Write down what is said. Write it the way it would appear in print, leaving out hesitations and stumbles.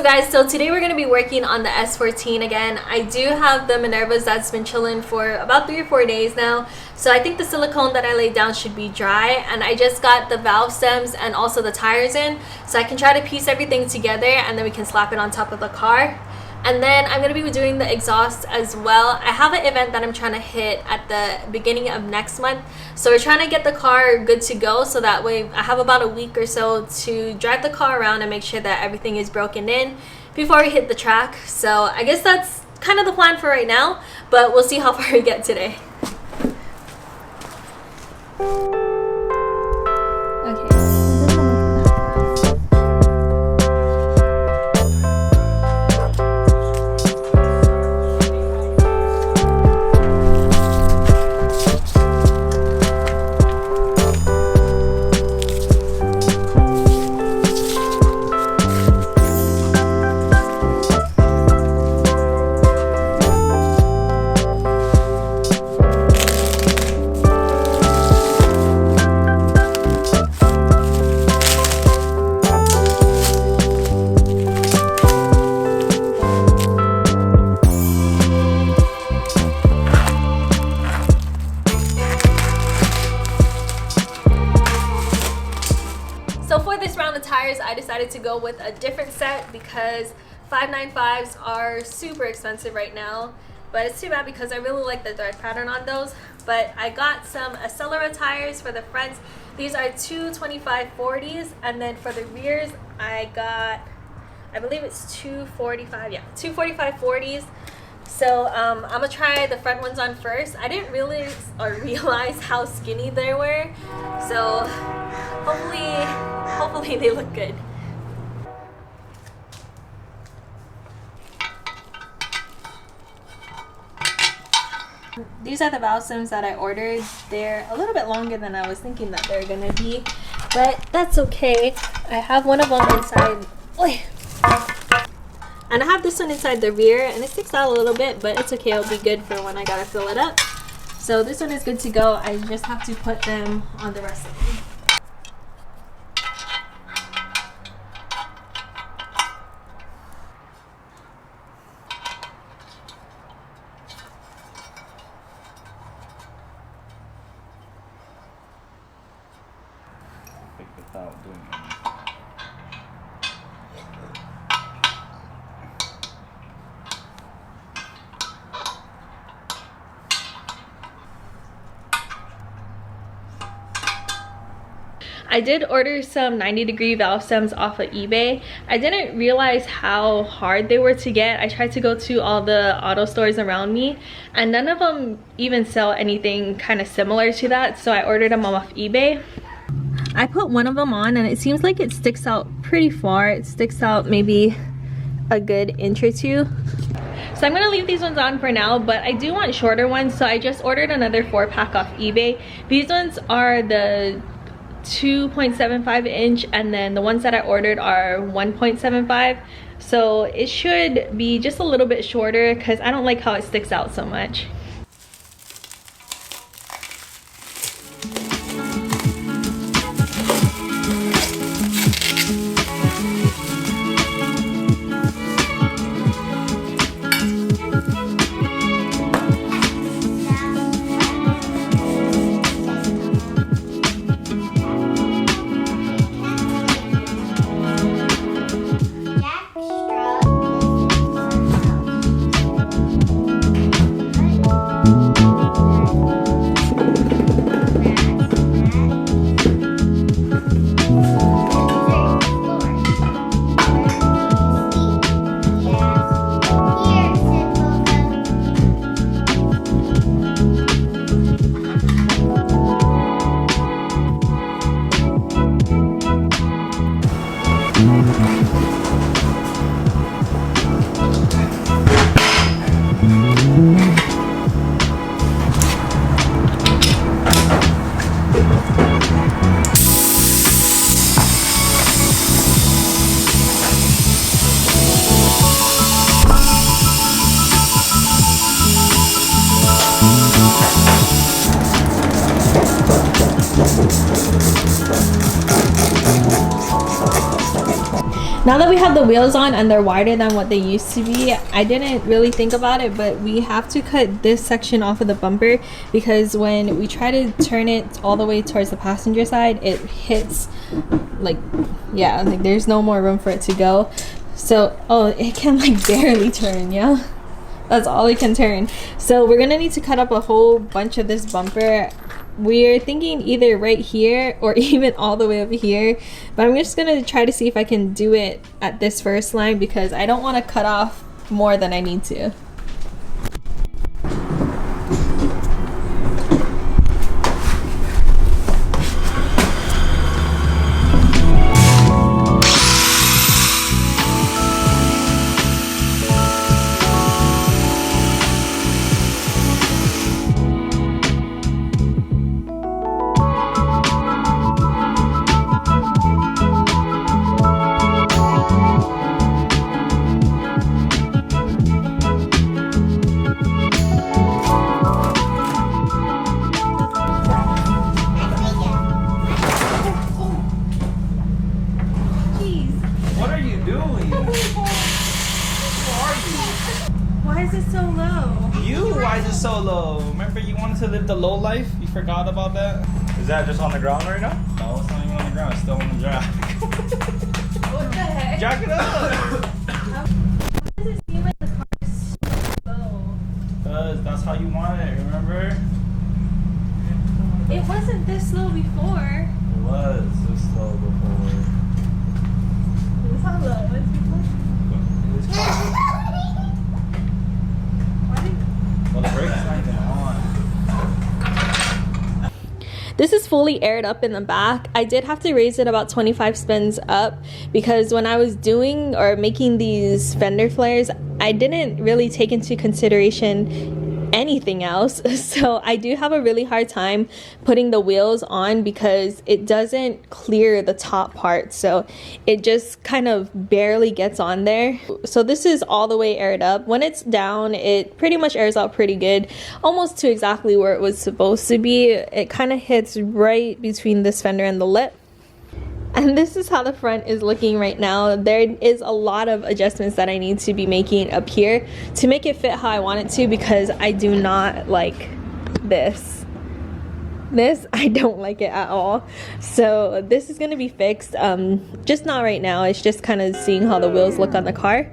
guys, so today we're going to be working on the S14 again. I do have the Minervas that's been chilling for about 3 or 4 days now. So I think the silicone that I laid down should be dry. And I just got the valve stems and also the tires in. So I can try to piece everything together and then we can slap it on top of the car. And then I'm going to be doing the exhaust as well. I have an event that I'm trying to hit at the beginning of next month. So we're trying to get the car good to go so that way I have about a week or so to drive the car around and make sure that everything is broken in before we hit the track. So I guess that's kind of the plan for right now, but we'll see how far we get today. So for this round of tires, I decided to go with a different set because 595s are super expensive right now. But it's too bad because I really like the thread pattern on those. But I got some Accelera tires for the fronts. These are two 2540s, and then for the rears, I got, I believe it's two 4540s. So I'm gonna try the front ones on first. I didn't really realize how skinny they were. So hopefully they look good. These are the valve stems that I ordered. They're a little bit longer than I was thinking that they're gonna be, but that's okay. I have one of them inside. And I have this one inside the rear, and it sticks out a little bit, but it's okay. It'll be good for when I gotta fill it up. So this one is good to go. I just have to put them on the rest of them. Without doing anything. I did order some 90-degree valve stems off of eBay. I didn't realize how hard they were to get. I tried to go to all the auto stores around me and none of them even sell anything kind of similar to that, so I ordered them off eBay. I put one of them on and it seems like it sticks out pretty far. It sticks out maybe a good inch or two. So I'm gonna leave these ones on for now, but I do want shorter ones, so I just ordered another 4-pack off eBay. These ones are the 2.75 inch, and then the ones that I ordered are 1.75. So it should be just a little bit shorter because I don't like how it sticks out so much. Now that we have the wheels on and they're wider than what they used to be, I didn't really think about it, but we have to cut this section off of the bumper because when we try to turn it all the way towards the passenger side, it hits like, yeah, like there's no more room for it to go. So, oh, it can like barely turn, yeah? That's all it can turn. So we're gonna need to cut up a whole bunch of this bumper. We're thinking either right here or even all the way over here, but I'm just gonna try to see if I can do it at this first line because I don't want to cut off more than I need to. So low. Remember you wanted to live the low life? You forgot about that? Is that just on the ground right now? No, it's not even on the ground. It's still on the drive. What the heck? Jack it up! How does it seem like the car is so low? Because that's how you want it, remember? It wasn't this slow before. It was this slow before. It was how low it was before? It was crazy. Well, the brakes not even on. This is fully aired up in the back. I did have to raise it about 25 spins up because when I was doing or making these fender flares, I didn't really take into consideration anything else. So I do have a really hard time putting the wheels on because it doesn't clear the top part, so it just kind of barely gets on there. So this is all the way aired up. When it's down, it pretty much airs out pretty good, almost to exactly where it was supposed to be. It kind of hits right between this fender and the lip. And this is how the front is looking right now. There is a lot of adjustments that I need to be making up here to make it fit how I want it to, because I do not like this. I don't like it at all. So this is gonna be fixed, just not right now. It's just kind of seeing how the wheels look on the car.